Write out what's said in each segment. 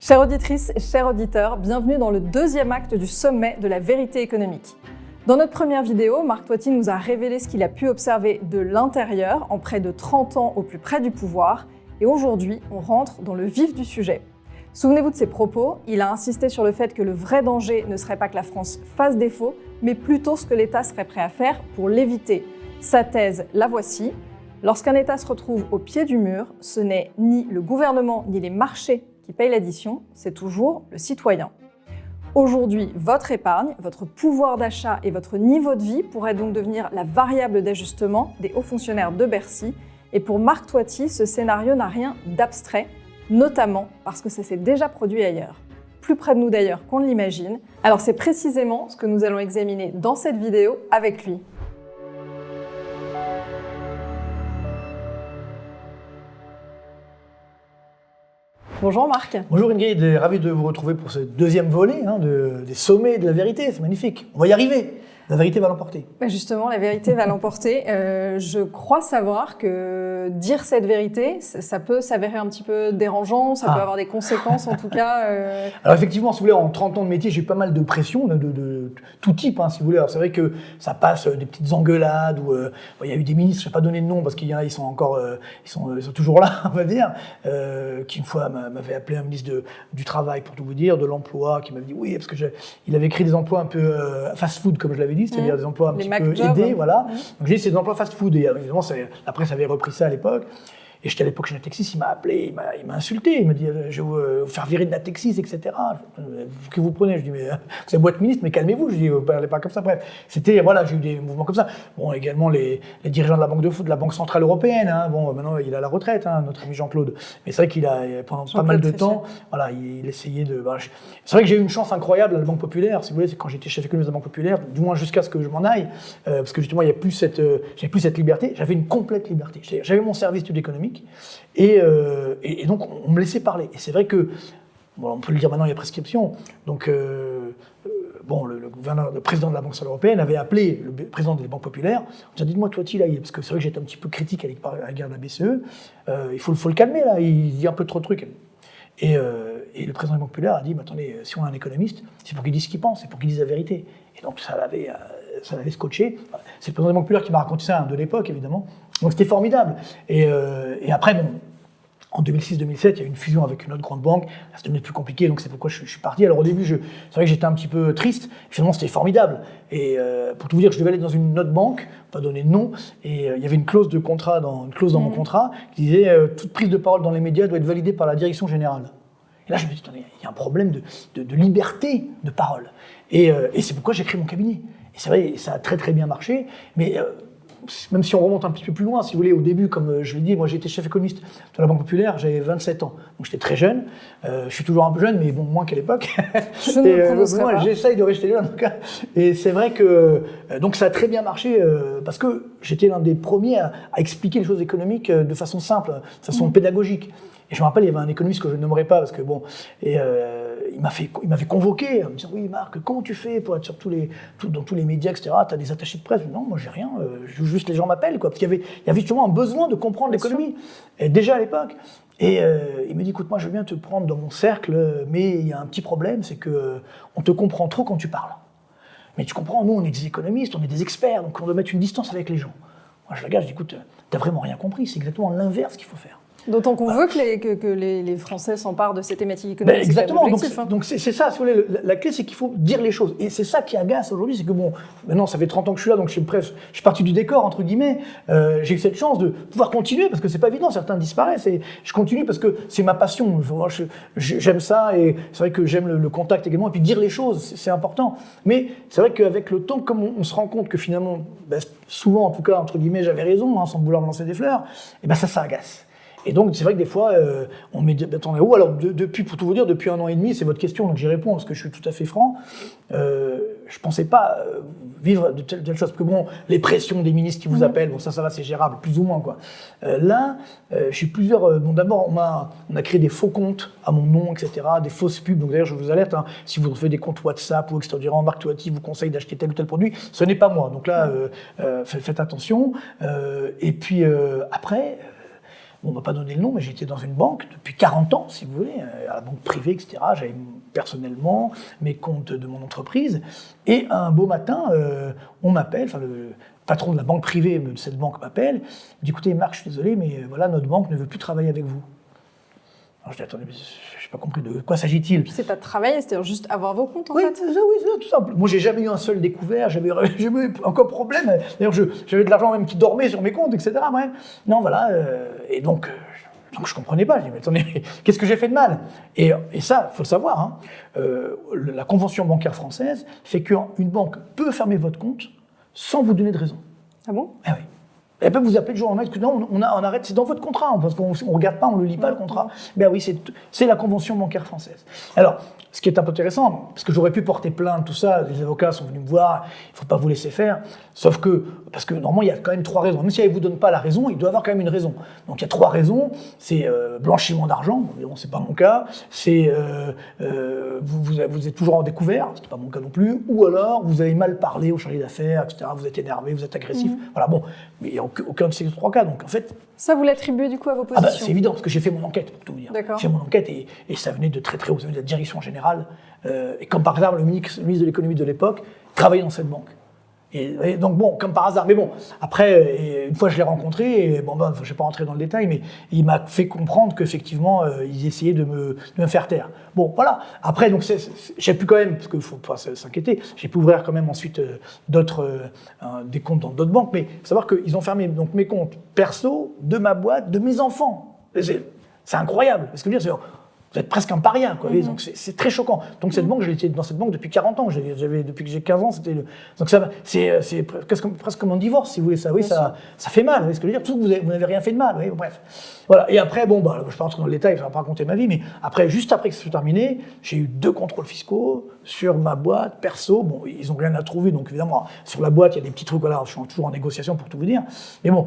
Chères auditrices et chers auditeurs, bienvenue dans le deuxième acte du sommet de la vérité économique. Dans notre première vidéo, Marc Toiti nous a révélé ce qu'il a pu observer de l'intérieur en près de 30 ans au plus près du pouvoir. Et aujourd'hui, on rentre dans le vif du sujet. Souvenez-vous de ses propos, il a insisté sur le fait que le vrai danger ne serait pas que la France fasse défaut, mais plutôt ce que l'État serait prêt à faire pour l'éviter. Sa thèse, la voici. Lorsqu'un État se retrouve au pied du mur, ce n'est ni le gouvernement ni les marchés qui payent l'addition, c'est toujours le citoyen. Aujourd'hui, votre épargne, votre pouvoir d'achat et votre niveau de vie pourraient donc devenir la variable d'ajustement des hauts fonctionnaires de Bercy. Et pour Marc Toiti, ce scénario n'a rien d'abstrait, notamment parce que ça s'est déjà produit ailleurs. Plus près de nous d'ailleurs qu'on ne l'imagine. Alors c'est précisément ce que nous allons examiner dans cette vidéo avec lui. Bonjour Marc. Bonjour Ingrid, ravi de vous retrouver pour ce deuxième volet des sommets de la vérité, c'est magnifique. On va y arriver, la vérité va l'emporter. Justement, la vérité va l'emporter. Je crois savoir que dire cette vérité, ça peut s'avérer un petit peu dérangeant, ça peut avoir des conséquences en tout cas. Alors effectivement, si vous voulez, en 30 ans de métier, j'ai eu pas mal de pression de tout type, si vous voulez. Alors c'est vrai que ça passe des petites engueulades, où il y a eu des ministres, je ne vais pas donner de nom parce qu'ils sont encore, ils sont toujours là, on va dire, qui une fois m'avait appelé un ministre du Travail, pour tout vous dire, de l'Emploi, qui m'avait dit oui, parce qu'il avait créé des emplois un peu fast-food, comme je l'avais dit, c'est-à-dire des emplois un petit peu aidés, voilà. Donc j'ai dit c'est des emplois fast-food, et évidemment, la presse avait repris ça à l'époque. Et j'étais à l'époque chez Natexis, il m'a appelé, il m'a insulté, il m'a dit je vais vous faire virer de Natexis, etc. Que vous prenez? Je dis mais vous êtes boîte ministre, mais calmez-vous. Je dis vous parlez pas comme ça. Bref, c'était voilà, j'ai eu des mouvements comme ça. Bon, également les dirigeants de la Banque de la Banque centrale européenne. Bon, maintenant il est à la retraite, notre ami Jean-Claude. Mais c'est vrai qu'il a pendant pas mal de temps, voilà, il essayait de. C'est vrai que j'ai eu une chance incroyable à la Banque Populaire. Si vous voulez, c'est quand j'étais chef économique de la Banque Populaire, du moins jusqu'à ce que je m'en aille, parce que justement il y a plus j'avais plus cette liberté. J'avais une complète liberté. J'avais mon service d'études économiques. Et donc, on me laissait parler. Et c'est vrai que, bon, on peut le dire maintenant, il y a prescription. Donc, le président de la Banque centrale européenne avait appelé le président des banques populaires. On disait, dites-moi, Toiti, là, parce que c'est vrai que j'étais un petit peu critique à l'égard de la BCE, il faut le calmer, là, il dit un peu trop de trucs. Et le président des banques populaires a dit, mais attendez, si on a un économiste, c'est pour qu'il dise ce qu'il pense, c'est pour qu'il dise la vérité. Et donc, ça l'avait scotché. C'est le président des banques populaires qui m'a raconté ça de l'époque, évidemment. Donc c'était formidable. Et après, bon, en 2006-2007, il y a eu une fusion avec une autre grande banque. Là, c'était devenu plus compliqué, donc c'est pourquoi je suis parti. Alors au début, c'est vrai que j'étais un petit peu triste. Finalement, c'était formidable. Et pour tout vous dire, je devais aller dans une autre banque, pas donner de nom, et il y avait une clause dans mon contrat qui disait toute prise de parole dans les médias doit être validée par la direction générale. Et là, je me dis, attendez, il y a un problème de liberté de parole. Et c'est pourquoi j'ai créé mon cabinet. Et c'est vrai, ça a très très bien marché, mais même si on remonte un petit peu plus loin, si vous voulez, au début, comme je l'ai dit, moi j'étais chef économiste de la Banque Populaire, j'avais 27 ans, donc j'étais très jeune. Je suis toujours un peu jeune, mais bon, moins qu'à l'époque. Moi, j'essaye de rester jeune en tout cas. Et c'est vrai que donc ça a très bien marché parce que j'étais l'un des premiers à expliquer les choses économiques de façon simple, de façon pédagogique. Et je me rappelle, il y avait un économiste que je ne nommerai pas parce que bon, il m'avait convoqué en me disant oui Marc, comment tu fais pour être dans tous les médias, etc. Tu as des attachés de presse? Non, moi j'ai rien, juste les gens m'appellent quoi. Parce qu'il y avait justement un besoin de comprendre l'économie, et déjà à l'époque. Et il me dit écoute, moi je veux bien te prendre dans mon cercle, mais il y a un petit problème, c'est que on te comprend trop quand tu parles. Mais tu comprends, nous on est des économistes, on est des experts, donc on doit mettre une distance avec les gens. Moi je regarde, je dis écoute, t'as vraiment rien compris, c'est exactement l'inverse qu'il faut faire. D'autant qu'on veut que les Français s'emparent de ces thématiques économiques. Exactement, donc c'est ça, si vous voulez, la clé c'est qu'il faut dire les choses. Et c'est ça qui agace aujourd'hui, c'est que bon, maintenant ça fait 30 ans que je suis là, donc je suis parti du décor, entre guillemets. J'ai eu cette chance de pouvoir continuer, parce que c'est pas évident, certains disparaissent, et je continue parce que c'est ma passion. J'aime ça, et c'est vrai que j'aime le contact également, et puis dire les choses, c'est important. Mais c'est vrai qu'avec le temps, comme on se rend compte que finalement, souvent en tout cas, entre guillemets, j'avais raison, sans vouloir me lancer des fleurs, et ça agace. Et donc, c'est vrai que des fois, on me dit, attendez, alors pour tout vous dire, depuis 1 an et demi, c'est votre question, donc j'y réponds parce que je suis tout à fait franc, je pensais pas vivre de telles choses. Parce que bon, les pressions des ministres qui vous appellent, bon, ça va, c'est gérable, plus ou moins, quoi. Là, je suis plusieurs, bon, d'abord, on a créé des faux comptes à mon nom, etc., des fausses pubs. Donc d'ailleurs, je vous alerte, si vous faites des comptes WhatsApp ou etc., Marc Toiti vous conseille d'acheter tel ou tel produit, ce n'est pas moi. Donc là, faites attention. Et puis, après, on ne va pas donner le nom, mais j'étais dans une banque depuis 40 ans, si vous voulez, à la banque privée, etc. J'avais personnellement mes comptes de mon entreprise. Et un beau matin, on m'appelle, enfin le patron de la banque privée de cette banque m'appelle, il me dit, écoutez Marc, je suis désolé, mais voilà, notre banque ne veut plus travailler avec vous. Alors je dis, attendez, mais je n'ai pas compris de quoi s'agit-il. C'est pas de travailler, c'est-à-dire juste avoir vos comptes en oui, fait. Oui, c'est tout simple. Moi, j'ai jamais eu un seul découvert, jamais eu aucun problème. D'ailleurs, j'avais de l'argent même qui dormait sur mes comptes, etc. Bref. Non, voilà. Et donc je comprenais pas. Je dis, mais attendez, qu'est-ce que j'ai fait de mal? Et ça, il faut le savoir. Hein, la convention bancaire française fait qu'une banque peut fermer votre compte sans vous donner de raison. Ah bon? Ah oui. Elle peut vous appeler du jour au lendemain, que non, on arrête, c'est dans votre contrat, parce qu'on ne regarde pas, on ne le lit pas le contrat. Ben oui, c'est la convention bancaire française. Alors, ce qui est un peu intéressant, parce que j'aurais pu porter plainte, tout ça, les avocats sont venus me voir, il ne faut pas vous laisser faire, sauf que, parce que normalement, il y a quand même 3 raisons. Même si elle ne vous donne pas la raison, il doit y avoir quand même une raison. Donc il y a 3 raisons, c'est blanchiment d'argent, bon, c'est pas mon cas, c'est vous êtes toujours en découvert, ce n'est pas mon cas non plus, ou alors vous avez mal parlé au chargé d'affaires, etc., vous êtes énervé, vous êtes agressif, voilà, bon, mais il n'y a aucun de ces 3 cas, donc en fait... Ça, vous l'attribuez du coup à vos positions? C'est évident, parce que j'ai fait mon enquête, pour tout vous dire. J'ai fait mon enquête et ça venait de très très haut, ça venait de la direction générale. Et comme par hasard, le ministre de l'économie de l'époque travaillait dans cette banque. Et donc bon, comme par hasard. Mais bon, après, une fois je l'ai rencontré, et bon, je ne vais pas rentrer dans le détail, mais il m'a fait comprendre qu'effectivement, ils essayaient de me faire taire. Bon, voilà. Après, donc j'ai pu quand même, parce qu'il ne faut pas s'inquiéter, j'ai pu ouvrir quand même ensuite des comptes dans d'autres banques, mais il faut savoir qu'ils ont fermé donc, mes comptes perso, de ma boîte, de mes enfants. C'est incroyable. Parce que vous êtes presque un paria, quoi. Donc c'est très choquant. Donc cette banque, j'étais dans cette banque depuis 40 ans. Depuis que j'ai 15 ans, donc c'est presque comme un divorce, si vous voulez ça. Oui, ça fait mal. Vous voyez ce que je veux dire? Surtout que vous n'avez rien fait de mal. Oui, bref. Voilà. Et après, bon, je ne vais pas rentrer dans le détail, je ne vais pas raconter ma vie, mais après, juste après que ça soit terminé, j'ai eu 2 contrôles fiscaux sur ma boîte perso. Bon, ils n'ont rien à trouver, donc évidemment, sur la boîte, il y a des petits trucs. Voilà, je suis toujours en négociation pour tout vous dire. Mais bon,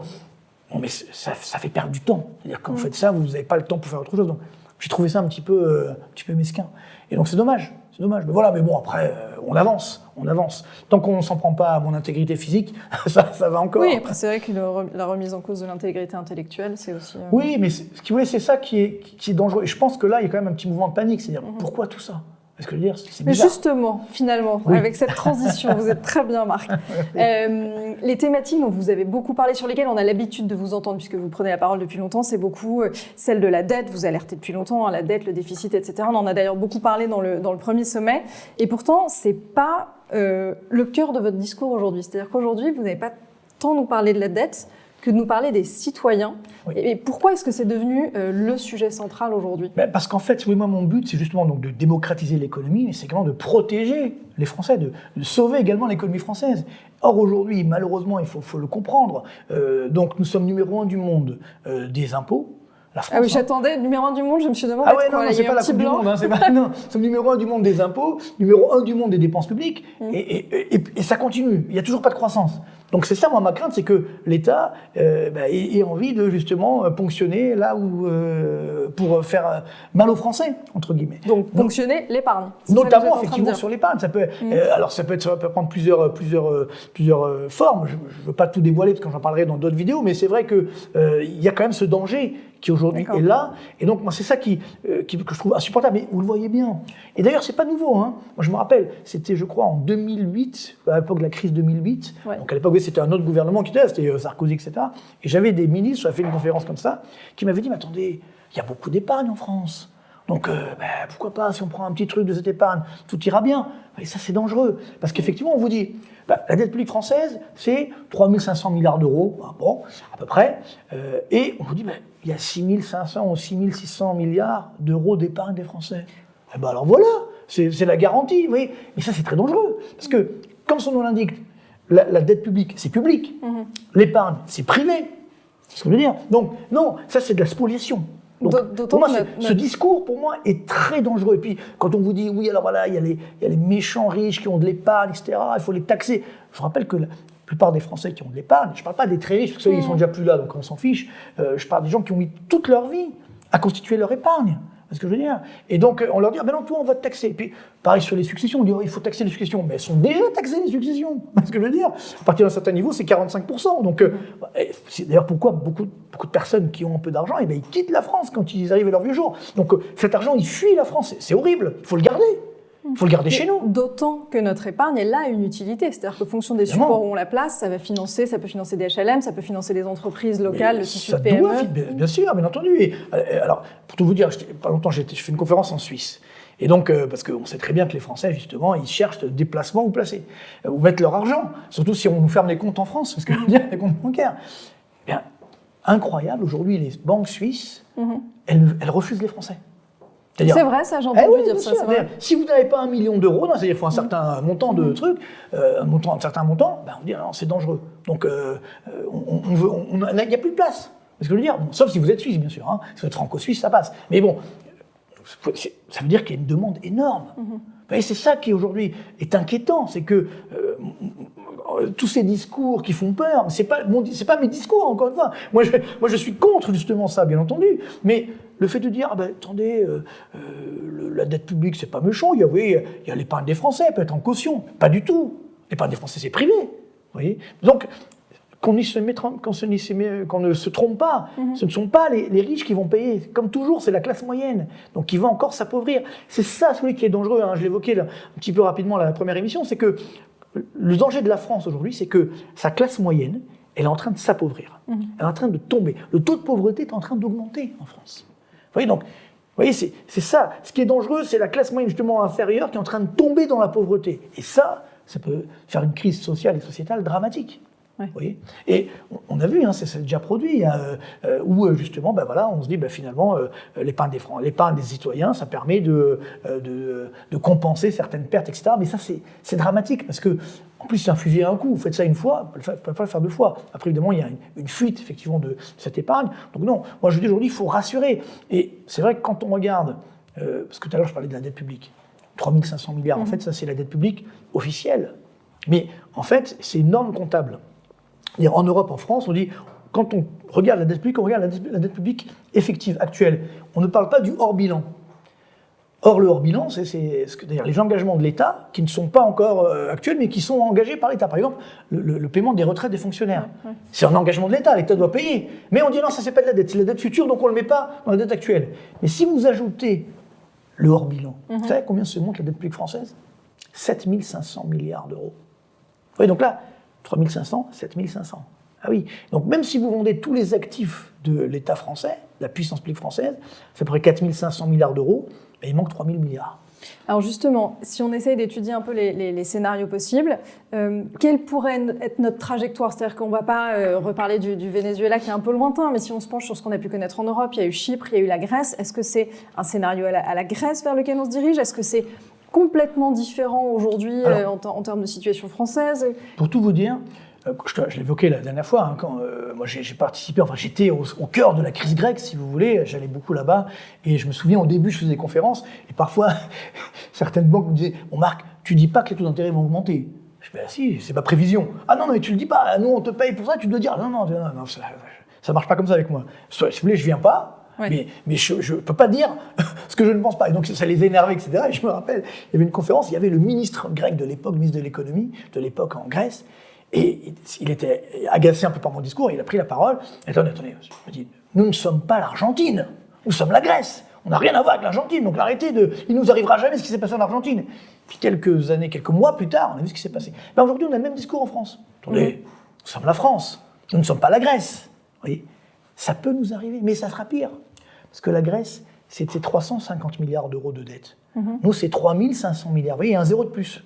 mais ça fait perdre du temps. C'est-à-dire quand vous faites ça, vous n'avez pas le temps pour faire autre chose. Donc, j'ai trouvé ça un petit peu mesquin. Et donc c'est dommage, c'est dommage. Mais voilà, mais bon, après, on avance. Tant qu'on ne s'en prend pas à mon intégrité physique, ça va encore. Oui, après c'est vrai que la remise en cause de l'intégrité intellectuelle, c'est aussi... Oui, mais ce qui c'est ça qui est dangereux. Et je pense que là, il y a quand même un petit mouvement de panique. C'est-à-dire, pourquoi tout ça? Parce que je veux dire, c'est bizarre. Mais justement, finalement, avec cette transition, vous êtes très bien, Marc. Les thématiques dont vous avez beaucoup parlé, sur lesquelles on a l'habitude de vous entendre, puisque vous prenez la parole depuis longtemps, c'est beaucoup celle de la dette. Vous alertez depuis longtemps, la dette, le déficit, etc. On en a d'ailleurs beaucoup parlé dans le premier sommet. Et pourtant, c'est pas le cœur de votre discours aujourd'hui. C'est-à-dire qu'aujourd'hui, vous n'avez pas tant nous parler de la dette que de nous parler des citoyens. Oui. Et pourquoi est-ce que c'est devenu le sujet central aujourd'hui? Parce qu'en fait, moi, mon but, c'est justement donc, de démocratiser l'économie, mais c'est également de protéger les Français, de sauver également l'économie française. Or, aujourd'hui, malheureusement, il faut le comprendre, donc nous sommes numéro 1 du monde des impôts. La France, oui, j'attendais, numéro 1 du monde, je me suis demandé... Ah ouais, non, c'est pas la Coupe du Monde, non, nous sommes numéro 1 du monde des impôts, numéro 1 du monde des dépenses publiques, et ça continue, il n'y a toujours pas de croissance. Donc c'est ça, moi, ma crainte, c'est que l'État ait envie de, justement, ponctionner là où... pour faire mal aux Français, entre guillemets. Donc ponctionner l'épargne. Notamment, effectivement, sur l'épargne. Ça peut, alors ça peut prendre plusieurs formes. Je ne veux pas tout dévoiler, parce que j'en parlerai dans d'autres vidéos, mais c'est vrai qu'il y a quand même ce danger qui aujourd'hui est là. Et donc, moi, c'est ça que je trouve insupportable. Mais vous le voyez bien. Et d'ailleurs, c'est pas nouveau. Hein. Moi, je me rappelle, c'était, je crois, en 2008, à l'époque de la crise 2008. Ouais. Donc, à l'époque, c'était un autre gouvernement qui était là, c'était Sarkozy, etc. Et j'avais des ministres, j'avais fait une conférence comme ça, qui m'avaient dit, mais attendez, il y a beaucoup d'épargne en France. Donc, pourquoi pas, si on prend un petit truc de cette épargne, tout ira bien. Et ça, c'est dangereux. Parce qu'effectivement, on vous dit, la dette publique française, c'est 3 500 milliards d'euros, bon, à peu près. Et on vous dit, il y a 6 500 ou 6 600 milliards d'euros d'épargne des Français. Et ben alors voilà, c'est la garantie, vous voyez. Mais ça, c'est très dangereux. Parce que, comme son nom l'indique, la dette publique, c'est public. L'épargne, c'est privé. C'est ce que je veux dire. Donc, non, ça, c'est de la spoliation. Donc, pour moi, ce discours, pour moi, est très dangereux. Et puis, quand on vous dit, oui, alors voilà, il y a les méchants riches qui ont de l'épargne, etc., il faut les taxer. Je vous rappelle que la plupart des Français qui ont de l'épargne, je ne parle pas des très riches, parce qu'ils sont déjà plus là, donc on s'en fiche, je parle des gens qui ont mis toute leur vie à constituer leur épargne. C'est ce que je veux dire. Et donc, on leur dit, ah ben non, toi, on va te taxer. Et puis, pareil sur les successions, on dit, oh, il faut taxer les successions. Mais elles sont déjà taxées, les successions. C'est ce que je veux dire. À partir d'un certain niveau, c'est 45%. Donc, c'est d'ailleurs pourquoi beaucoup de personnes qui ont un peu d'argent, eh ben, ils quittent la France quand ils arrivent à leur vieux jour. Donc, cet argent, il fuit la France. C'est horrible. Il faut le garder. Il faut le garder chez nous. D'autant que notre épargne, elle a une utilité. C'est-à-dire qu'en fonction des supports où on la place, ça peut financer des HLM, ça peut financer des entreprises locales, le tissu de PME. Bien sûr, bien entendu. Et, alors, pour tout vous dire, pas longtemps, je fais une conférence en Suisse. Et donc, parce qu'on sait très bien que les Français, justement, ils cherchent des placements où placer, où mettre leur argent. Surtout si on nous ferme les comptes en France, parce que je veux dire, les comptes bancaires. Bien, incroyable, aujourd'hui, les banques suisses, elles refusent les Français. C'est vrai, ça, j'ai entendu dire ça. Si vous n'avez pas 1 million d'euros, c'est-à-dire qu'il faut un certain montant de trucs, un certain montant, ben on dit non, c'est dangereux. Donc, il n'y a plus de place. C'est ce que je veux dire. Bon, sauf si vous êtes suisse, bien sûr. Hein. Si vous êtes franco-suisse, ça passe. Mais bon, ça veut dire qu'il y a une demande énorme. Vous voyez, c'est ça qui aujourd'hui est inquiétant, c'est que tous ces discours qui font peur, c'est pas mes discours, encore une fois. Moi, je suis contre justement ça, bien entendu. Mais le fait de dire, ah ben, attendez, la dette publique, c'est pas méchant. Il y a l'épargne des Français, elle peut être en caution. Pas du tout. L'épargne des Français, c'est privé. Vous voyez. Donc, qu'on ne se trompe pas, ce ne sont pas les riches qui vont payer. Comme toujours, c'est la classe moyenne, donc qui va encore s'appauvrir. C'est ça, celui qui est dangereux. Hein. Je l'évoquais un petit peu rapidement à la première émission, c'est que le danger de la France aujourd'hui, c'est que sa classe moyenne, elle est en train de s'appauvrir. Elle est en train de tomber. Le taux de pauvreté est en train d'augmenter en France. Vous voyez, donc, vous voyez, c'est ça. Ce qui est dangereux, c'est la classe moyenne justement inférieure qui est en train de tomber dans la pauvreté. Et ça peut faire une crise sociale et sociétale dramatique. Ouais. Vous voyez, et on a vu, hein, c'est déjà produit, hein, où justement, ben voilà, on se dit, ben finalement, l'épargne des citoyens, ça permet de compenser certaines pertes, etc. Mais ça, c'est dramatique, parce que, en plus, c'est un fusil à un coup. Vous faites ça une fois, vous ne pouvez pas le faire deux fois. Après, évidemment, il y a une fuite, effectivement, de cette épargne. Donc non, moi, je dis aujourd'hui, il faut rassurer. Et c'est vrai que quand on regarde, parce que tout à l'heure, je parlais de la dette publique, 3 500 milliards, en fait, ça, c'est la dette publique officielle. Mais, en fait, c'est une norme comptable. En Europe, en France, on dit, quand on regarde la dette publique, on regarde la dette publique effective, actuelle. On ne parle pas du hors-bilan. Or, le hors-bilan, c'est d'ailleurs les engagements de l'État qui ne sont pas encore actuels, mais qui sont engagés par l'État. Par exemple, le paiement des retraites des fonctionnaires. Ouais. C'est un engagement de l'État doit payer. Mais on dit non, ça c'est pas de la dette, c'est la dette future, donc on ne le met pas dans la dette actuelle. Mais si vous ajoutez le hors-bilan, vous savez combien se monte la dette publique française ? 7 500 milliards d'euros. Vous voyez, donc là, 3 500, 7 500. Ah oui, donc même si vous vendez tous les actifs de l'État français, la puissance publique française, c'est à peu près 4 500 milliards d'euros, et il manque 3 000 milliards. Alors justement, si on essaye d'étudier un peu les scénarios possibles, quelle pourrait être notre trajectoire ? C'est-à-dire qu'on ne va pas reparler du Venezuela qui est un peu lointain, mais si on se penche sur ce qu'on a pu connaître en Europe, il y a eu Chypre, il y a eu la Grèce. Est-ce que c'est un scénario à la Grèce vers lequel on se dirige ? Est-ce que c'est complètement différent aujourd'hui en termes de situation française ? Pour tout vous dire, je l'évoquais la dernière fois, hein, quand moi j'ai participé, enfin j'étais au cœur de la crise grecque, si vous voulez, j'allais beaucoup là-bas, et je me souviens au début je faisais des conférences, et parfois certaines banques me disaient « Bon Marc, tu dis pas que les taux d'intérêt vont augmenter ». Je dis « Ben si, c'est ma prévision ». « Ah non, mais tu le dis pas, nous on te paye pour ça, tu dois dire ». Non, ça marche pas comme ça avec moi. Si vous voulez, je viens pas. Ouais. Mais je ne peux pas dire ce que je ne pense pas. Et donc ça les énervait, etc. Et je me rappelle, il y avait une conférence, il y avait le ministre grec de l'époque, ministre de l'économie de l'époque en Grèce, et il était agacé un peu par mon discours, il a pris la parole. Attendez, il me dit, nous ne sommes pas l'Argentine, nous sommes la Grèce. On n'a rien à voir avec l'Argentine, donc arrêtez il ne nous arrivera jamais ce qui s'est passé en Argentine. Puis quelques mois plus tard, on a vu ce qui s'est passé. Ben aujourd'hui, on a le même discours en France. Attendez, nous sommes la France, nous ne sommes pas la Grèce. Vous voyez, ça peut nous arriver, mais ça sera pire. Parce que la Grèce, c'était 350 milliards d'euros de dette. Nous, c'est 3 500 milliards. Vous voyez, il y a un zéro de plus.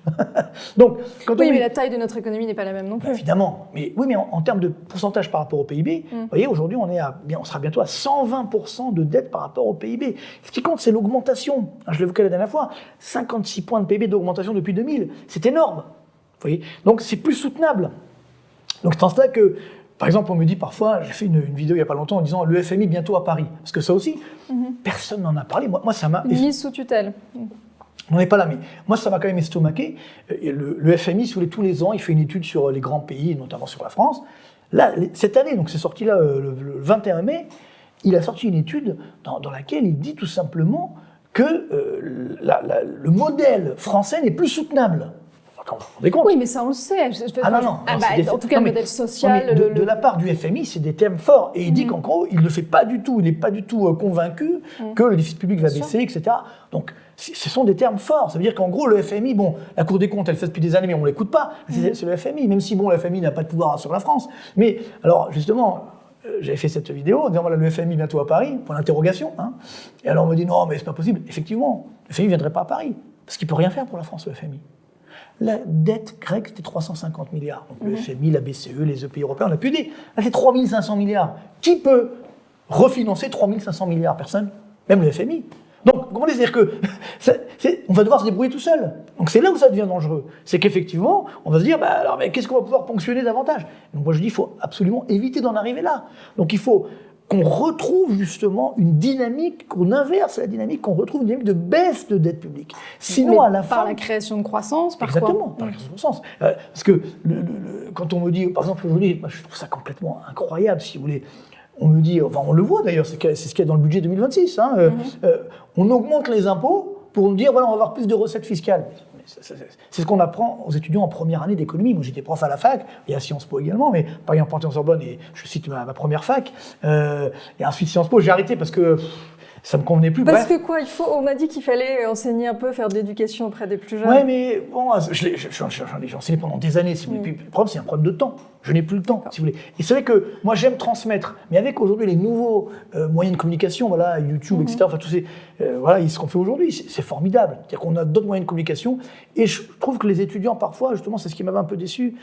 Donc, mais la taille de notre économie n'est pas la même non plus. Évidemment. Mais en termes de pourcentage par rapport au PIB, vous voyez, aujourd'hui, on sera bientôt à 120% de dette par rapport au PIB. Ce qui compte, c'est l'augmentation. Je l'évoquais la dernière fois, 56 points de PIB d'augmentation depuis 2000. C'est énorme. Vous voyez. Donc, c'est plus soutenable. Donc, c'est en cela que... Par exemple, on me dit parfois, j'ai fait une vidéo il n'y a pas longtemps en disant le FMI bientôt à Paris. Parce que ça aussi, personne n'en a parlé. Moi, ça m'a... Mise sous tutelle. On n'est pas là, mais moi, ça m'a quand même estomaqué. Le FMI, tous les ans, il fait une étude sur les grands pays, notamment sur la France. Là, cette année, donc c'est sorti là le 21 mai, il a sorti une étude dans laquelle il dit tout simplement que le modèle français n'est plus soutenable. Vous vous rendez compte ? Oui, mais ça on le sait. En tout cas, le modèle social... de la part du FMI, c'est des termes forts. Et il dit qu'en gros, il ne fait pas du tout, il n'est pas du tout convaincu que le déficit public va baisser, etc. Donc, ce sont des termes forts. Ça veut dire qu'en gros, le FMI, bon, la Cour des comptes, elle fait depuis des années, mais on ne l'écoute pas. C'est le FMI, même si, bon, le FMI n'a pas de pouvoir sur la France. Mais, alors, justement... J'avais fait cette vidéo en disant voilà, le FMI bientôt à Paris, pour l'interrogation. Hein. Et alors on me dit non, mais c'est pas possible. Effectivement, le FMI ne viendrait pas à Paris, parce qu'il ne peut rien faire pour la France, le FMI. La dette grecque, c'était 350 milliards. Donc le FMI, la BCE, les pays européens, on a pu dire. Là, c'est 3500 milliards. Qui peut refinancer 3500 milliards ? Personne. Même le FMI. Donc, comment dire que on va devoir se débrouiller tout seul. Donc c'est là où ça devient dangereux. C'est qu'effectivement, on va se dire, alors, mais qu'est-ce qu'on va pouvoir ponctionner davantage ? Donc moi je dis, il faut absolument éviter d'en arriver là. Donc il faut qu'on retrouve justement une dynamique, qu'on inverse la dynamique, qu'on retrouve une dynamique de baisse de dette publique. Sinon, à la fin... Par la création de croissance, par exactement, quoi ? par la création de croissance. Parce que quand on me dit, par exemple aujourd'hui, moi, je trouve ça complètement incroyable, si vous voulez. On me dit, enfin on le voit d'ailleurs, c'est ce qu'il y a dans le budget 2026. Hein, on augmente les impôts pour nous dire, voilà, on va avoir plus de recettes fiscales. C'est ce qu'on apprend aux étudiants en première année d'économie. Moi, j'étais prof à la fac, et à Sciences Po également, mais par exemple, Panthéon-Sorbonne, et je cite ma première fac, et ensuite Sciences Po, j'ai arrêté parce que ça me convenait plus. Parce que quoi, on m'a dit qu'il fallait enseigner un peu, faire de l'éducation auprès des plus jeunes. Ouais, mais bon, j'ai enseigné pendant des années, si vous voulez. Le problème, c'est un problème de temps. Je n'ai plus le temps, si vous voulez. Et c'est vrai que moi, j'aime transmettre, mais avec aujourd'hui les nouveaux moyens de communication, voilà, YouTube, etc., enfin, tous ces, voilà, ce qu'on fait aujourd'hui, c'est formidable. C'est-à-dire qu'on a d'autres moyens de communication, et je trouve que les étudiants, parfois, justement, c'est ce qui m'avait un peu déçu,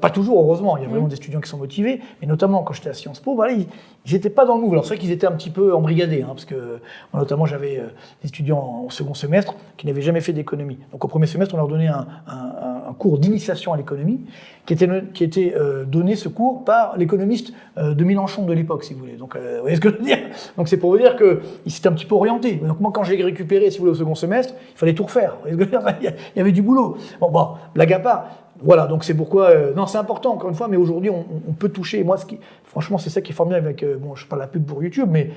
pas toujours, heureusement, il y a vraiment des étudiants qui sont motivés, mais notamment quand j'étais à Sciences Po, voilà, ils n'étaient pas dans le mouvement. Alors c'est vrai qu'ils étaient un petit peu embrigadés, hein, parce que moi, notamment, j'avais des étudiants en second semestre qui n'avaient jamais fait d'économie. Donc au premier semestre, on leur donnait un cours d'initiation à l'économie, qui était donné ce cours par l'économiste de Mélenchon de l'époque, si vous voulez. Donc, vous voyez ce que je veux dire ? Donc, c'est pour vous dire qu'il s'était un petit peu orienté. Donc, moi, quand j'ai récupéré, si vous voulez, au second semestre, il fallait tout refaire. Vous voyez ce que je veux dire ? Il y avait du boulot. Bon, blague à part. Voilà, donc c'est pourquoi... non, c'est important, encore une fois, mais aujourd'hui, on peut toucher. Et moi, franchement, c'est ça qui est formidable avec... bon, je parle de la pub pour YouTube, mais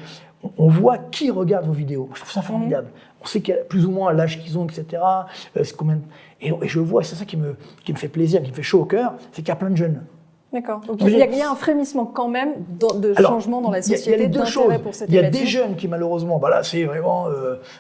on voit qui regarde vos vidéos. Je trouve ça formidable. On sait qu'il y a plus ou moins l'âge qu'ils ont, etc. C'est combien... Et je vois, c'est ça qui me fait plaisir, qui me fait chaud au cœur, c'est qu'il y a plein de jeunes. D'accord. Donc il y a un frémissement quand même de changement dans la société, d'intérêt pour cette thématique. Il y a des jeunes qui malheureusement, là c'est vraiment,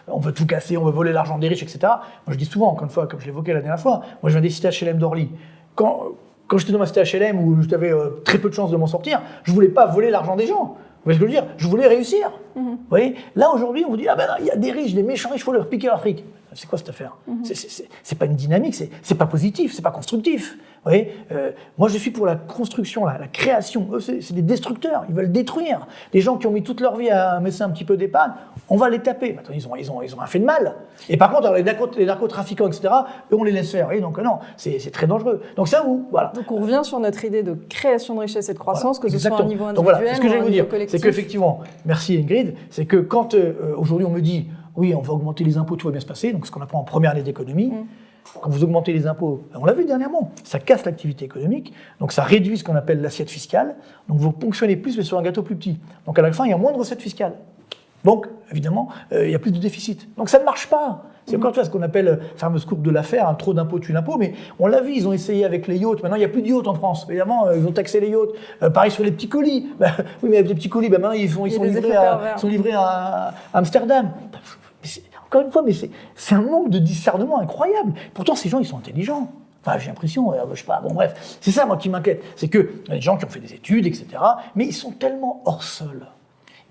on veut tout casser, on veut voler l'argent des riches, etc. Moi je dis souvent, encore une fois, comme je l'évoquais la dernière fois, moi je viens des cités HLM d'Orly. Quand j'étais dans ma cité HLM où j'avais très peu de chances de m'en sortir, je voulais pas voler l'argent des gens. Vous voyez ce que je veux dire ? Je voulais réussir. Vous voyez ? Là aujourd'hui on vous dit, ah ben il y a des riches, des méchants riches, il faut leur piquer leur fric. C'est quoi cette affaire ? C'est pas une dynamique, c'est pas positif, c'est pas constructif. Vous voyez, moi je suis pour la construction, la création. Eux, c'est des destructeurs, ils veulent détruire. Les gens qui ont mis toute leur vie à mettre un petit peu d'épargne, on va les taper. Maintenant, ils ont rien fait de mal. Et par contre, alors, les narcotrafiquants, etc., eux, on les laisse faire. Vous voyez, donc non, c'est très dangereux. Donc ça, voilà. Donc on revient sur notre idée de création de richesse et de croissance, que ce soit à un niveau individuel donc, voilà. Ce que ou je à un vais vous niveau dire, collectif. c'est qu'effectivement, merci Ingrid, c'est que quand aujourd'hui on me dit oui, on va augmenter les impôts, tout va bien se passer, donc ce qu'on apprend en première année d'économie, quand vous augmentez les impôts, on l'a vu dernièrement, ça casse l'activité économique, donc ça réduit ce qu'on appelle l'assiette fiscale, donc vous ponctionnez plus mais sur un gâteau plus petit. Donc à la fin, il y a moins de recettes fiscales. Donc, évidemment, il y a plus de déficit. Donc ça ne marche pas. C'est encore ce qu'on appelle la fameuse courbe de l'affaire, trop d'impôts tue l'impôt, mais on l'a vu, ils ont essayé avec les yachts. Maintenant, il n'y a plus de yachts en France. Évidemment, ils ont taxé les yachts. Pareil sur les petits colis. Oui, mais les petits colis, maintenant, ils sont livrés à Amsterdam. Encore une fois, mais c'est un manque de discernement incroyable. Pourtant, ces gens, ils sont intelligents. Enfin, j'ai l'impression, je sais pas, bon bref. C'est ça, moi, qui m'inquiète. C'est qu'il y a des gens qui ont fait des études, etc., mais ils sont tellement hors sol.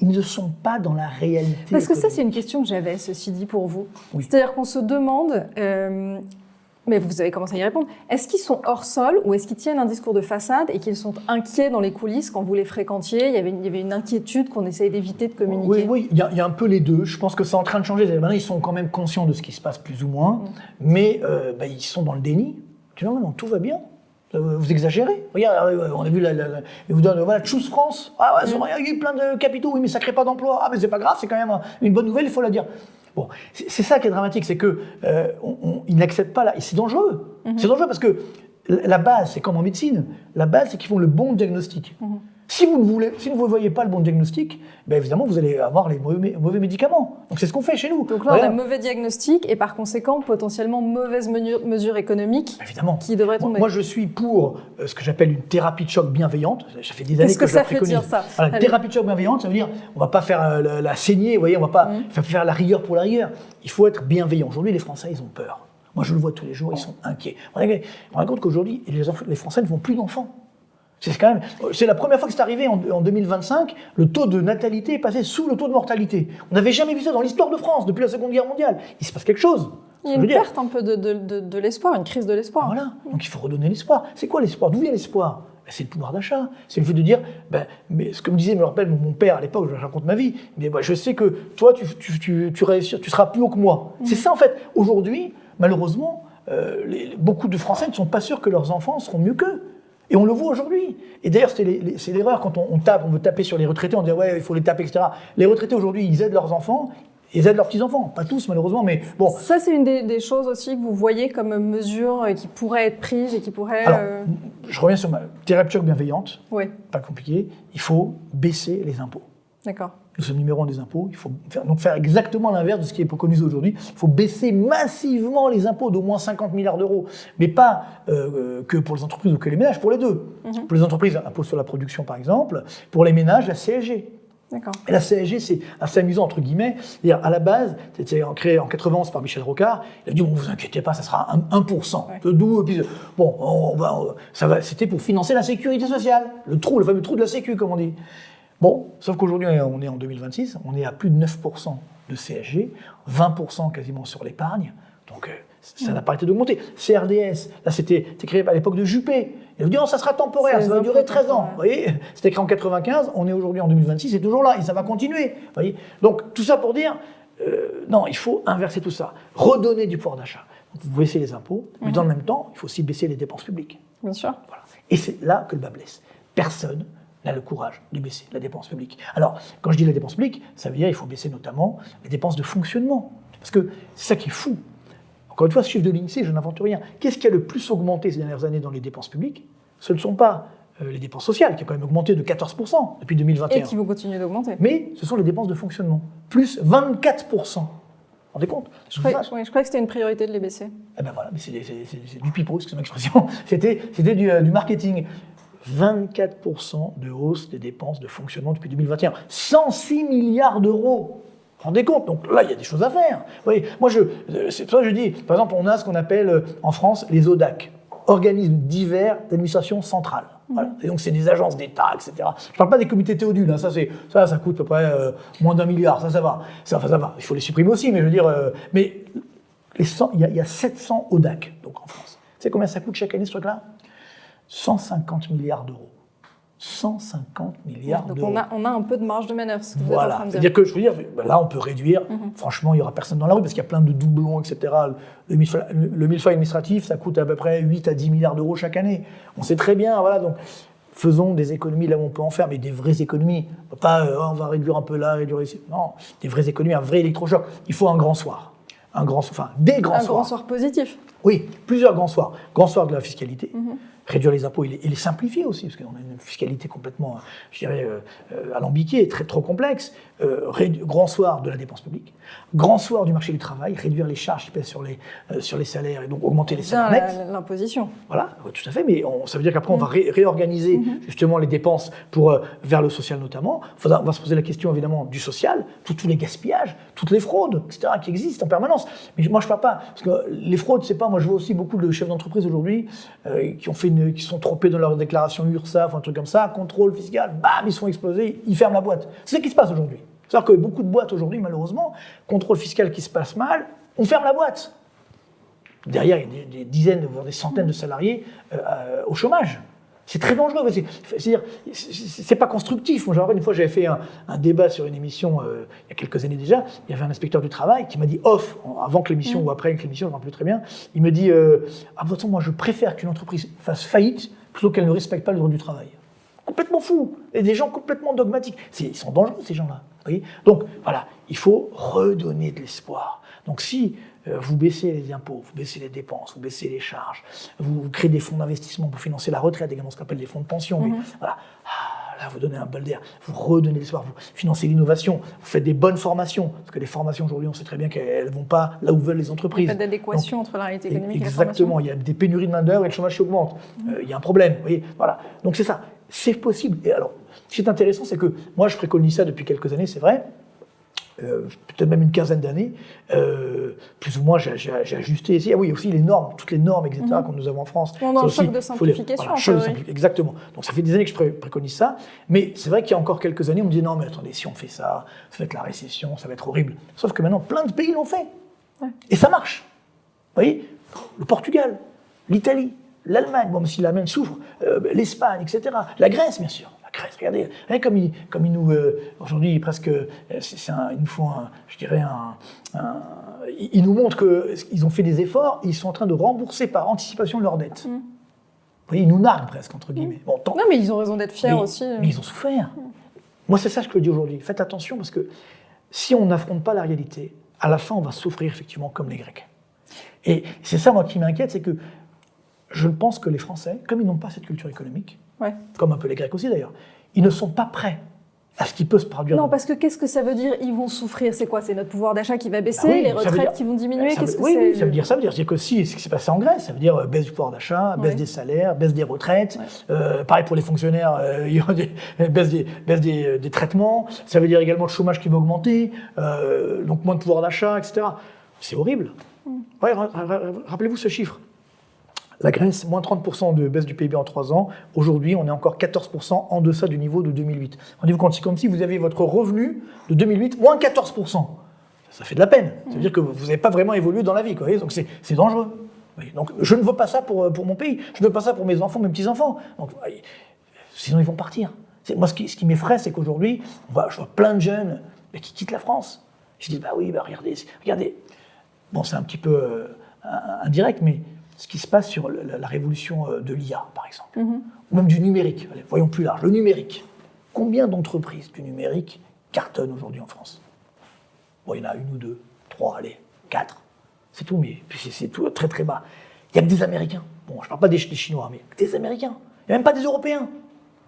Ils ne sont pas dans la réalité. Parce que ça, c'est une question que j'avais, ceci dit, pour vous. Oui. C'est-à-dire qu'on se demande, mais vous avez commencé à y répondre, est-ce qu'ils sont hors sol ou est-ce qu'ils tiennent un discours de façade et qu'ils sont inquiets dans les coulisses quand vous les fréquentiez ? Il y avait une inquiétude qu'on essayait d'éviter de communiquer. Oui, il y a un peu les deux. Je pense que c'est en train de changer. Maintenant, ils sont quand même conscients de ce qui se passe plus ou moins, mais ils sont dans le déni. Tu vois, non, tout va bien. Vous exagérez. Regarde, on a vu, ils vous donnent, voilà, Choose France. Ah ouais, il y a eu plein de capitaux, oui, mais ça ne crée pas d'emploi. Ah, mais c'est pas grave, c'est quand même une bonne nouvelle, il faut la dire. Bon, c'est ça qui est dramatique, c'est qu'ils n'acceptent pas là. Et c'est dangereux. C'est dangereux parce que la base, c'est comme en médecine, la base, c'est qu'ils font le bon diagnostic. Si vous ne voyez pas le bon diagnostic, ben évidemment, vous allez avoir les mauvais médicaments. Donc c'est ce qu'on fait chez nous. Donc là, on a mauvais diagnostic et par conséquent, potentiellement, mauvaise mesure économique qui devrait tomber. Moi, je suis pour ce que j'appelle une thérapie de choc bienveillante. Ça fait des années que je la préconise. Qu'est-ce que ça veut dire, ça? Une thérapie de choc bienveillante, ça veut dire on ne va pas faire la saignée, vous voyez, on ne va pas faire la rigueur pour la rigueur. Il faut être bienveillant. Aujourd'hui, les Français, ils ont peur. Moi, je le vois tous les jours, ils sont inquiets. Vous vous rendez compte qu'aujourd'hui, les Français ne font plus d'enfants. C'est la première fois que c'est arrivé en 2025, le taux de natalité est passé sous le taux de mortalité. On n'avait jamais vu ça dans l'histoire de France depuis la Seconde Guerre mondiale. Il se passe quelque chose. Il y a une perte un peu de l'espoir, une crise de l'espoir. Voilà, donc il faut redonner l'espoir. C'est quoi l'espoir? D'où vient l'espoir? C'est le pouvoir d'achat. C'est le fait de dire, mais ce que me disait, je me rappelle, mon père à l'époque, je raconte ma vie, il me disait, je sais que toi, tu seras plus haut que moi. C'est ça en fait. Aujourd'hui, malheureusement, beaucoup de Français ne sont pas sûrs que leurs enfants seront mieux qu'eux. Et on le voit aujourd'hui. Et d'ailleurs, c'est l'erreur quand on veut taper sur les retraités, on dit ouais, il faut les taper, etc. Les retraités aujourd'hui, ils aident leurs enfants, ils aident leurs petits-enfants. Pas tous, malheureusement, mais bon. Ça, c'est une des choses aussi que vous voyez comme mesure qui pourrait être prise et qui pourrait... Alors, je reviens sur ma thérapie de choc bienveillante. Oui. Pas compliqué. Il faut baisser les impôts. D'accord. Nous sommes numéro 1 des impôts. Il faut faire exactement l'inverse de ce qui est préconisé aujourd'hui. Il faut baisser massivement les impôts d'au moins 50 milliards d'euros. Mais pas que pour les entreprises ou que les ménages, pour les deux. Pour les entreprises, impôt sur la production par exemple. Pour les ménages, la CSG. D'accord. Et la CSG, c'est assez amusant, entre guilles. C'est-à-dire, à la base, c'était créé en 91 par Michel Rocard. Il a dit, bon, vous inquiétez pas, ça sera 1%. Ouais. D'où, puis, bon, c'était pour financer la sécurité sociale. Le fameux trou de la sécu, comme on dit. Bon, sauf qu'aujourd'hui, on est en 2026, on est à plus de 9% de CSG, 20% quasiment sur l'épargne, donc ça n'a pas arrêté d'augmenter. CRDS, là c'était créé à l'époque de Juppé, il a dit non, ça sera temporaire, ça va durer 13 ans, vous voyez, c'était créé en 95, on est aujourd'hui en 2026, c'est toujours là, et ça va continuer, vous voyez. Donc tout ça pour dire, non, il faut inverser tout ça, redonner du pouvoir d'achat. Vous baissez les impôts, mais dans le même temps, il faut aussi baisser les dépenses publiques. Bien sûr. Voilà. Et c'est là que le bas blesse. Personne n'a le courage de baisser la dépense publique. Alors, quand je dis la dépense publique, ça veut dire qu'il faut baisser notamment les dépenses de fonctionnement. Parce que c'est ça qui est fou. Encore une fois, ce chiffre de l'INSEE, je n'invente rien. Qu'est-ce qui a le plus augmenté ces dernières années dans les dépenses publiques? Ce ne sont pas les dépenses sociales, qui ont quand même augmenté de 14% depuis 2021. Et qui vont continuer d'augmenter. Mais ce sont les dépenses de fonctionnement. Plus 24%. Vous vous rendez compte? Je croyais que c'était une priorité de les baisser. Eh ben voilà, mais c'est du pipeau, c'est mon expression. C'était du marketing. 24% de hausse des dépenses de fonctionnement depuis 2021. 106 milliards d'euros. Vous vous rendez compte? Donc là, il y a des choses à faire. Vous voyez, moi, c'est pour ça que je dis, par exemple, on a ce qu'on appelle en France les ODAC, organismes divers d'administration centrale. Voilà. Et donc, c'est des agences d'État, etc. Je ne parle pas des comités Théodule, hein. Ça coûte à peu près moins d'1 milliard, ça va. Ça va. Il faut les supprimer aussi, mais je veux dire... mais il y a 700 ODAC donc, en France. Vous savez combien ça coûte chaque année, ce truc-là? 150 milliards d'euros. 150 milliards d'euros. Donc on a un peu de marge de manœuvre, ce que vous êtes en train de dire. C'est-à-dire que, je veux dire, là, on peut réduire. Franchement, il n'y aura personne dans la rue parce qu'il y a plein de doublons, etc. Le millefeuille administratif, ça coûte à peu près 8 à 10 milliards d'euros chaque année. On sait très bien, voilà, donc faisons des économies là où on peut en faire, mais des vraies économies. Pas on va réduire un peu là, réduire ici. Non, des vraies économies, un vrai électrochoc. Il faut un grand soir. Des grands soirs. Un grand soir positif. Oui, plusieurs grands soirs. Grand soir de la fiscalité. Réduire les impôts et les simplifier aussi, parce qu'on a une fiscalité complètement, je dirais, alambiquée, trop complexe. Grand soir de la dépense publique, grand soir du marché du travail, réduire les charges qui pèsent sur les salaires et donc augmenter les salaires nets. L'imposition. Voilà, tout à fait, mais ça veut dire qu'après on va réorganiser justement les dépenses vers le social notamment. On va se poser la question évidemment du social, tous les gaspillages, toutes les fraudes, etc. qui existent en permanence. Mais moi je ne parle pas, parce que les fraudes, c'est pas, moi je vois aussi beaucoup de chefs d'entreprise aujourd'hui qui sont trompés dans leur déclaration URSSAF, un truc comme ça, contrôle fiscal, bam, ils sont explosés, ils ferment la boîte. C'est ce qui se passe aujourd'hui. C'est-à-dire que beaucoup de boîtes aujourd'hui, malheureusement, contrôle fiscal qui se passe mal, on ferme la boîte. Derrière, il y a des dizaines, voire des centaines de salariés au chômage. C'est très dangereux. C'est-à-dire, c'est pas constructif. Moi, je me rappelle, une fois, j'avais fait un débat sur une émission, il y a quelques années déjà, il y avait un inspecteur du travail qui m'a dit off, avant que l'émission ou après l'émission, je ne me rappelle plus très bien, il me dit, de toute façon, moi, je préfère qu'une entreprise fasse faillite plutôt qu'elle ne respecte pas le droit du travail. Complètement fou. Et des gens complètement dogmatiques. Ils sont dangereux, ces gens-là. Vous voyez. Donc, voilà, il faut redonner de l'espoir. Donc, si vous baissez les impôts, vous baissez les dépenses, vous baissez les charges, vous créez des fonds d'investissement pour financer la retraite, également ce qu'on appelle des fonds de pension. Mais voilà. Là, vous donnez un bol d'air, vous redonnez l'espoir, vous financez l'innovation, vous faites des bonnes formations, parce que les formations aujourd'hui, on sait très bien qu'elles ne vont pas là où veulent les entreprises. Il n'y a pas d'adéquation entre la réalité économique et la formation. Exactement, il y a des pénuries de main-d'œuvre et le chômage qui augmente. Il y a un problème, vous voyez, voilà. Donc c'est ça, c'est possible. Et alors, ce qui est intéressant, c'est que moi, je préconise ça depuis quelques années, c'est vrai. Peut-être même une quinzaine d'années, plus ou moins j'ai ajusté ici. Ah oui, aussi les normes, toutes les normes, etc. que nous avons en France. On a un choc de simplification. Exactement. Donc ça fait des années que je préconise ça, mais c'est vrai qu'il y a encore quelques années, on me disait non mais attendez, si on fait ça, ça va être la récession, ça va être horrible. Sauf que maintenant, plein de pays l'ont fait. Ouais. Et ça marche. Vous voyez, le Portugal, l'Italie, l'Allemagne, bon, même si l'Allemagne souffre, l'Espagne, etc. La Grèce, bien sûr. Regardez, comme ils nous aujourd'hui presque, ils nous font, ils nous montrent qu'ils ont fait des efforts, ils sont en train de rembourser par anticipation leurs dettes. Vous voyez, ils nous narguent presque entre guillemets. Bon, non, mais ils ont raison d'être fiers aussi. Mais ils ont souffert. Moi, c'est ça que je dis aujourd'hui. Faites attention parce que si on n'affronte pas la réalité, à la fin, on va souffrir effectivement comme les Grecs. Et c'est ça moi qui m'inquiète, c'est que je pense que les Français, comme ils n'ont pas cette culture économique, comme un peu les Grecs aussi d'ailleurs, ils ne sont pas prêts à ce qui peut se produire. Non, parce que qu'est-ce que ça veut dire? Ils vont souffrir, c'est quoi? C'est notre pouvoir d'achat qui va baisser, les retraites qui vont diminuer? Qu'est-ce que c'est? Oui, ça veut dire. C'est que si, ce qui s'est passé en Grèce, ça veut dire baisse du pouvoir d'achat, baisse des salaires, baisse des retraites. Pareil pour les fonctionnaires, il y aura baisse des traitements. Ça veut dire également le chômage qui va augmenter, donc moins de pouvoir d'achat, etc. C'est horrible. Rappelez-vous ce chiffre. La Grèce, moins 30% de baisse du PIB en 3 ans. Aujourd'hui, on est encore 14% en deçà du niveau de 2008. Rendez-vous compte, c'est comme si vous aviez votre revenu de 2008, moins 14%. Ça fait de la peine. Ça veut dire que vous n'avez pas vraiment évolué dans la vie. Quoi. Donc c'est dangereux. Donc je ne veux pas ça pour mon pays. Je ne veux pas ça pour mes enfants, mes petits-enfants. Donc, sinon, ils vont partir. Moi, ce qui m'effraie, c'est qu'aujourd'hui, je vois plein de jeunes qui quittent la France. Je dis, regardez. Bon, c'est un petit peu indirect, mais ce qui se passe sur la révolution de l'IA, par exemple, ou même du numérique. Allez, voyons plus large, le numérique. Combien d'entreprises du numérique cartonnent aujourd'hui en France? Bon, il y en a 1 ou 2, 3, allez, 4. C'est tout, mais c'est tout très très bas. Il n'y a que des Américains. Bon, je ne parle pas des Chinois, mais des Américains. Il n'y a même pas des Européens.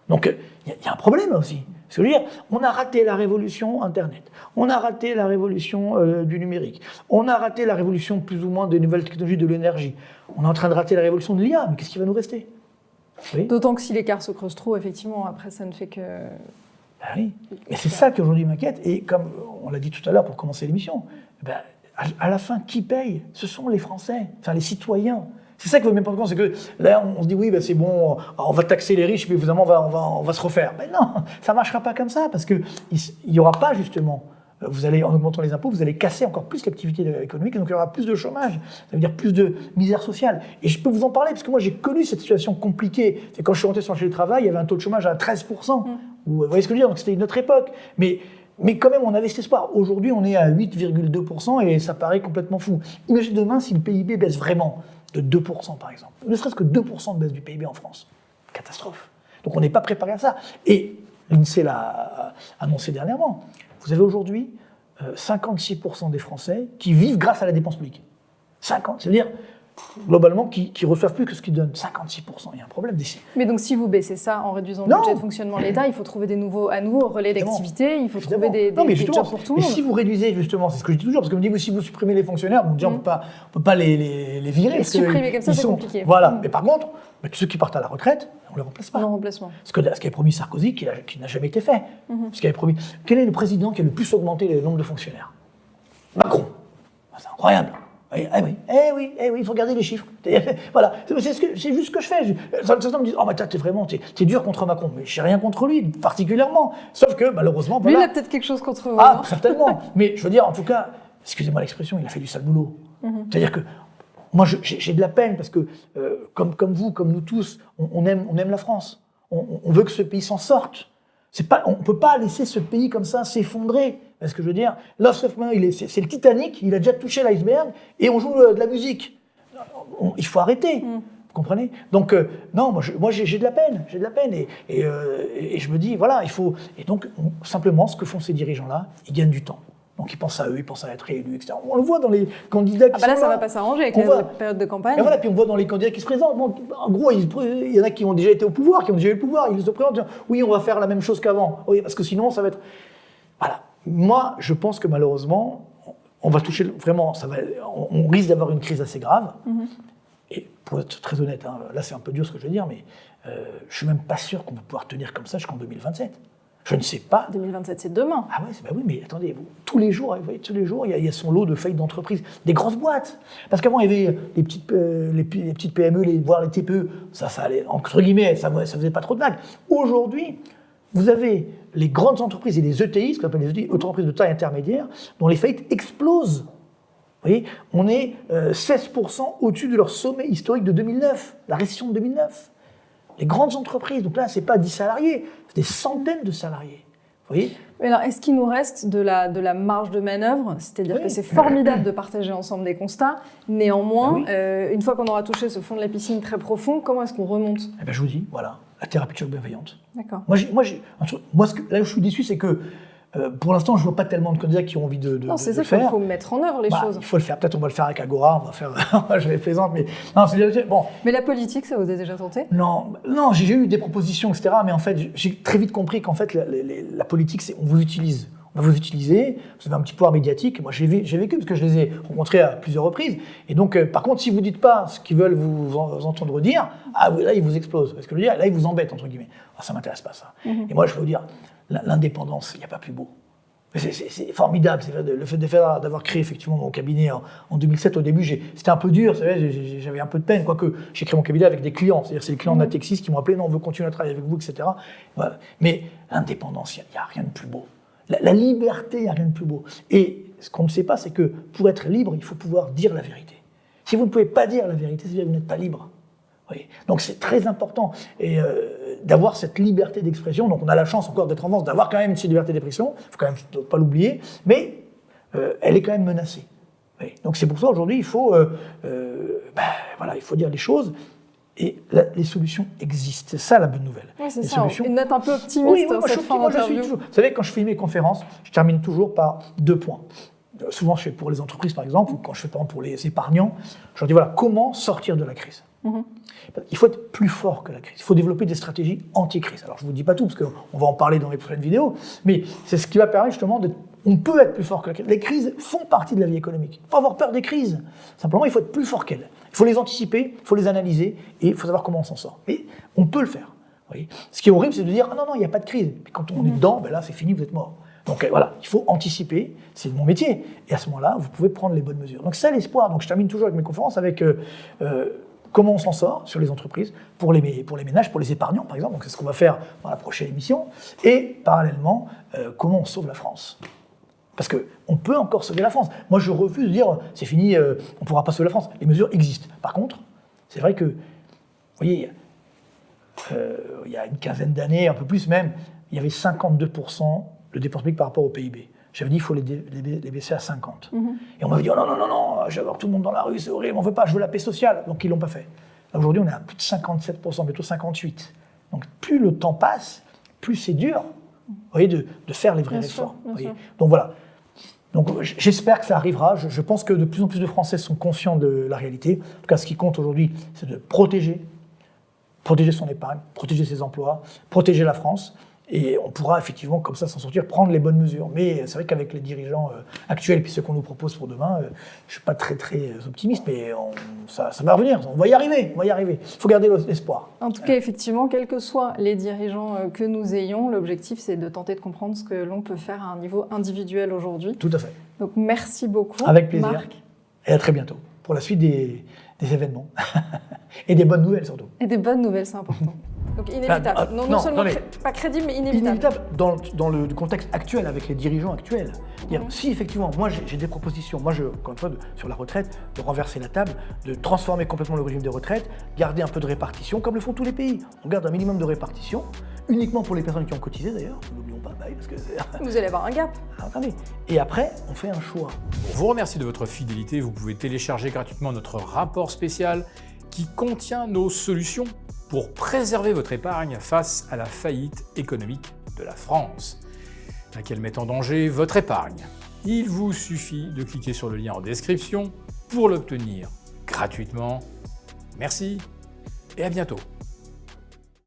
Donc, il y a un problème là aussi. Ce que je veux dire, on a raté la révolution Internet, on a raté la révolution du numérique, on a raté la révolution plus ou moins des nouvelles technologies de l'énergie, on est en train de rater la révolution de l'IA, mais qu'est-ce qui va nous rester? D'autant que si l'écart se creuse trop, effectivement, après ça ne fait que... Ben oui, mais c'est ça qui aujourd'hui m'inquiète, et comme on l'a dit tout à l'heure pour commencer l'émission, à la fin, qui paye? Ce sont les Français, enfin les citoyens. C'est ça qui veut même pas compte, c'est que là on se dit oui, c'est bon, on va taxer les riches, mais évidemment on va se refaire. Mais non, ça ne marchera pas comme ça, parce qu'il n'y aura pas justement, en augmentant les impôts, vous allez casser encore plus l'activité économique, et donc il y aura plus de chômage, ça veut dire plus de misère sociale. Et je peux vous en parler, parce que moi j'ai connu cette situation compliquée. C'est quand je suis rentré sur le marché du travail, il y avait un taux de chômage à 13%. Vous voyez ce que je veux dire? Donc c'était une autre époque. Mais quand même, on avait cet espoir. Aujourd'hui, on est à 8,2% et ça paraît complètement fou. Imaginez demain si le PIB baisse vraiment de 2% par exemple. Ne serait-ce que 2% de baisse du PIB en France. Catastrophe. Donc on n'est pas préparé à ça. Et l'INSEE l'a annoncé dernièrement. Vous avez aujourd'hui 56% des Français qui vivent grâce à la dépense publique. 50, ça veut dire globalement qui reçoivent plus que ce qu'ils donnent. 56%, il y a un problème d'ici. Mais donc si vous baissez ça en réduisant le budget de fonctionnement de l'État, il faut trouver à nouveau relais d'activité, il faut trouver des jobs pour tout le monde. Et si vous réduisez justement, c'est ce que je dis toujours, parce que si vous supprimez les fonctionnaires, on ne peut pas les virer. Les supprimer comme ça, c'est compliqué. Voilà, mais par contre, tous ceux qui partent à la retraite, on ne les remplace pas. Ce qu'avait promis Sarkozy, qui n'a jamais été fait. Ce qu'avait promis. Quel est le président qui a le plus augmenté le nombre de fonctionnaires? Macron. C'est incroyable. Eh oui, il faut regarder les chiffres. Voilà, c'est juste ce que je fais. Certains me disent, t'es dur contre Macron. Mais je n'ai rien contre lui, particulièrement. Sauf que, malheureusement, lui, il a peut-être quelque chose contre vous. Ah, certainement. Mais je veux dire, en tout cas, excusez-moi l'expression, il a fait du sale boulot. C'est-à-dire que, moi, j'ai de la peine, parce que, comme vous, comme nous tous, on aime la France. On veut que ce pays s'en sorte. On ne peut pas laisser ce pays comme ça s'effondrer. Est-ce que je veux dire, Lost of Man, c'est le Titanic, il a déjà touché l'iceberg et on joue de la musique. Il faut arrêter, vous comprenez? Donc, non, moi j'ai de la peine, et je me dis, voilà, il faut. Et donc, simplement, ce que font ces dirigeants-là, ils gagnent du temps. Donc ils pensent à eux, ils pensent à être réélus, etc. On le voit dans les candidats qui sont là, ça là. va pas s'arranger avec la période de campagne. Et voilà, puis on voit dans les candidats qui se présentent. Bon, en gros, il y en a qui ont déjà été au pouvoir, qui ont déjà eu le pouvoir. Ils se présentent, disant, oui, on va faire la même chose qu'avant. Oui, parce que sinon, ça va être... Voilà. Moi, je pense que malheureusement, on va toucher vraiment... on risque d'avoir une crise assez grave. Et pour être très honnête, hein, là c'est un peu dur ce que je veux dire, mais je ne suis même pas sûr qu'on va pouvoir tenir comme ça jusqu'en 2027. Je ne sais pas. 2027, c'est demain. Ah ouais, bah oui, mais attendez, tous les jours, vous voyez, tous les jours, il y a son lot de faillites d'entreprises, des grosses boîtes. Parce qu'avant, il y avait les petites PME, voire les TPE, ça allait, entre guillemets, ça faisait pas trop de vagues. Aujourd'hui, vous avez les grandes entreprises et les ETI, ce qu'on appelle les ETI, entreprises de taille intermédiaire, dont les faillites explosent. Vous voyez, on est 16% au-dessus de leur sommet historique de 2009, la récession de 2009. Les grandes entreprises, donc là, ce n'est pas 10 salariés, c'est des centaines de salariés. Vous voyez ? Mais alors, est-ce qu'il nous reste de la marge de manœuvre ? C'est-à-dire que c'est formidable de partager ensemble des constats. Néanmoins, une fois qu'on aura touché ce fond de la piscine très profond, comment est-ce qu'on remonte ? Eh ben, je vous dis, voilà, la thérapie de choc bienveillante. D'accord. Là où je suis déçu, c'est que pour l'instant, je ne vois pas tellement de candidats qui ont envie de non, c'est ça, il faut mettre en œuvre les choses. Il faut le faire. Peut-être on va le faire avec Agora, on va faire... je les plaisante, mais... Non, c'est bon. Mais la politique, ça vous a déjà tenté ? Non, j'ai eu des propositions, etc. Mais en fait, j'ai très vite compris qu'en fait, la politique, c'est on vous utilise. On va vous utiliser, vous avez un petit pouvoir médiatique. Moi, j'ai vécu, parce que je les ai rencontrés à plusieurs reprises. Et donc, par contre, si vous ne dites pas ce qu'ils veulent vous entendre dire, là, ils vous explosent. Parce que je veux dire, là, ils vous embêtent, entre guillemets. Alors, ça ne m'intéresse pas, ça. Et moi, je veux vous dire, l'indépendance, il n'y a pas plus beau. C'est formidable, le fait d'avoir créé effectivement mon cabinet en 2007. Au début, c'était un peu dur, j'avais un peu de peine, quoique j'ai créé mon cabinet avec des clients. C'est-à-dire c'est les clients de Natixis qui m'ont appelé, non, on veut continuer à travailler avec vous, etc. Voilà. Mais l'indépendance, il n'y a rien de plus beau. La liberté, il n'y a rien de plus beau. Et ce qu'on ne sait pas, c'est que pour être libre, il faut pouvoir dire la vérité. Si vous ne pouvez pas dire la vérité, c'est-à-dire que vous n'êtes pas libre. Oui. Donc c'est très important et d'avoir cette liberté d'expression. Donc on a la chance encore d'être en France, d'avoir quand même cette liberté d'expression, il ne faut quand même pas l'oublier, mais elle est quand même menacée. Oui. Donc c'est pour ça aujourd'hui il faut dire les choses et les solutions existent. C'est ça la bonne nouvelle. Oui, c'est les ça, solutions... une note un peu optimiste. Oui, moi, je suis toujours... Vous savez, quand je fais mes conférences, je termine toujours par 2 points. Souvent je fais pour les entreprises par exemple, ou quand je fais par exemple pour les épargnants, je leur dis voilà, comment sortir de la crise. Il faut être plus fort que la crise. Il faut développer des stratégies anti-crise. Alors, je ne vous dis pas tout, parce qu'on va en parler dans les prochaines vidéos, mais c'est ce qui va permettre justement on peut être plus fort que la crise. Les crises font partie de la vie économique. Il ne faut pas avoir peur des crises. Simplement, il faut être plus fort qu'elles. Il faut les anticiper, il faut les analyser, et il faut savoir comment on s'en sort. Mais on peut le faire. Vous voyez. Ce qui est horrible, c'est de dire « Ah non, il n'y a pas de crise ». Puis quand on est dedans, là, c'est fini, vous êtes mort. Donc voilà, il faut anticiper, c'est mon métier. Et à ce moment-là, vous pouvez prendre les bonnes mesures. Donc c'est ça l'espoir. Donc je termine toujours avec mes conférences avec... comment on s'en sort sur les entreprises, pour les ménages, pour les épargnants par exemple, donc c'est ce qu'on va faire dans la prochaine émission, et parallèlement, comment on sauve la France. Parce qu'on peut encore sauver la France. Moi je refuse de dire, c'est fini, on ne pourra pas sauver la France. Les mesures existent. Par contre, c'est vrai que, vous voyez, il y a une quinzaine d'années, un peu plus même, il y avait 52% de dépenses publiques par rapport au PIB. J'avais dit qu'il faut les baisser à 50. Et on m'avait dit, oh non, je vais avoir tout le monde dans la rue, c'est horrible, on ne veut pas, je veux la paix sociale. Donc ils ne l'ont pas fait. Aujourd'hui, on est à plus de 57%, bientôt 58%. Donc plus le temps passe, plus c'est dur, vous voyez, de faire les vraies réformes. Donc voilà. Donc j'espère que ça arrivera. Je pense que de plus en plus de Français sont conscients de la réalité. En tout cas, ce qui compte aujourd'hui, c'est de protéger son épargne, protéger ses emplois, protéger la France. Et on pourra effectivement, comme ça, s'en sortir, prendre les bonnes mesures. Mais c'est vrai qu'avec les dirigeants actuels et puis ceux qu'on nous propose pour demain, je ne suis pas très optimiste, mais ça va revenir. On va y arriver. Il faut garder l'espoir. En tout cas, effectivement, quels que soient les dirigeants que nous ayons, l'objectif, c'est de tenter de comprendre ce que l'on peut faire à un niveau individuel aujourd'hui. Tout à fait. Donc, merci beaucoup, avec plaisir. Marc. Et à très bientôt pour la suite des événements. Et des bonnes nouvelles, surtout. Et des bonnes nouvelles, c'est important. Donc inévitable. Non seulement pas crédible, mais inévitable. Inévitable dans le contexte actuel, avec les dirigeants actuels. Si effectivement, moi j'ai des propositions, encore une fois, sur la retraite, de renverser la table, de transformer complètement le régime des retraites, garder un peu de répartition, comme le font tous les pays. On garde un minimum de répartition, uniquement pour les personnes qui ont cotisé d'ailleurs, n'oublions pas, parce que vous allez avoir un gap. Attendez. Et après, on fait un choix. Pour vous remercier de votre fidélité, vous pouvez télécharger gratuitement notre rapport spécial qui contient nos solutions pour préserver votre épargne face à la faillite économique de la France, laquelle met en danger votre épargne Il vous suffit de cliquer sur le lien en description pour l'obtenir gratuitement. Merci et à bientôt.